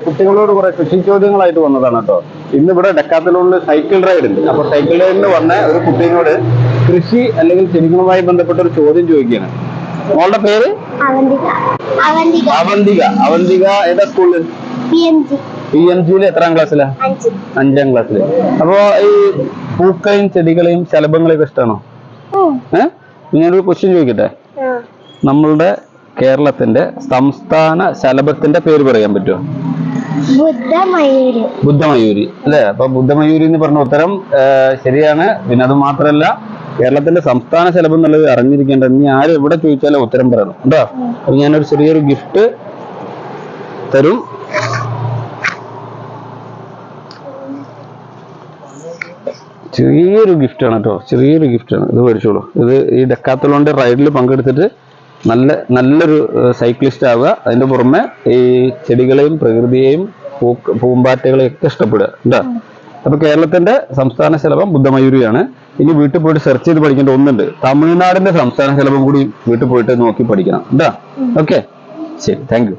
കുട്ടികളോട് കുറെ കൃഷി ചോദ്യങ്ങളായിട്ട് വന്നതാണ് കേട്ടോ. ഇന്നിവിടെ ഡെക്കാത്തലോണിൽ സൈക്കിൾ റൈഡ് ഉണ്ട്. അപ്പൊ സൈക്കിൾ റൈഡിന് വന്ന ഒരു കുട്ടീനോട് കൃഷി അല്ലെങ്കിൽ ചെടികളുമായി ബന്ധപ്പെട്ട ഒരു ചോദ്യം ചോദിക്കുകയാണ്. മോളുടെ പേര് അവന്തിക. ഏതാ സ്കൂളില്? PMG എത്രാം ക്ലാസ്സിലാ? 5ാം ക്ലാസ്സില്. അപ്പൊ ഈ പൂക്കളെയും ചെടികളെയും ശലഭങ്ങളെയൊക്കെ ഇഷ്ടമാണോ? ഞാനൊരു ക്വസ്റ്റ്യൻ ചോദിക്കട്ടെ. നമ്മളുടെ കേരളത്തിന്റെ സംസ്ഥാന ശലഭത്തിന്റെ പേര് പറയാൻ പറ്റുമോ? ബുദ്ധമയൂരി അല്ലെ? അപ്പൊ ബുദ്ധമയൂരി എന്ന് പറഞ്ഞ ഉത്തരം ശരിയാണ്. പിന്നെ അത് മാത്രല്ല, കേരളത്തിന്റെ സംസ്ഥാന ശലഭം എന്നുള്ളത് അറിഞ്ഞിരിക്കേണ്ടത്. ഇനി ആരും എവിടെ ചോദിച്ചാലും ഉത്തരം പറയണം കേട്ടോ. അപ്പൊ ഞാനൊരു ചെറിയൊരു ഗിഫ്റ്റ് തരും. ചെറിയൊരു ഗിഫ്റ്റാണ് കേട്ടോ, ചെറിയൊരു ഗിഫ്റ്റാണ്. ഇത് മേടിച്ചോളൂ. ഇത് ഈ ഡെക്കാത്തലോണിന്റെ റൈഡിൽ പങ്കെടുത്തിട്ട് നല്ലൊരു സൈക്ലിസ്റ്റ് ആവുക. അതിന്റെ പുറമെ ഈ ചെടികളെയും പ്രകൃതിയെയും പൂമ്പാറ്റകളെയും ഒക്കെ ഇഷ്ടപ്പെടുക കേട്ടോ. അപ്പൊ കേരളത്തിന്റെ സംസ്ഥാന ശലഭം ബുദ്ധമയൂരിയാണ്. ഇനി വീട്ടിൽ പോയിട്ട് സെർച്ച് ചെയ്ത് പഠിക്കേണ്ട ഒന്നുണ്ട്. തമിഴ്നാടിന്റെ സംസ്ഥാന ശലഭം കൂടി വീട്ടിൽ പോയിട്ട് നോക്കി പഠിക്കണം കേട്ടോ. ഓക്കെ, ശരി, താങ്ക് യു.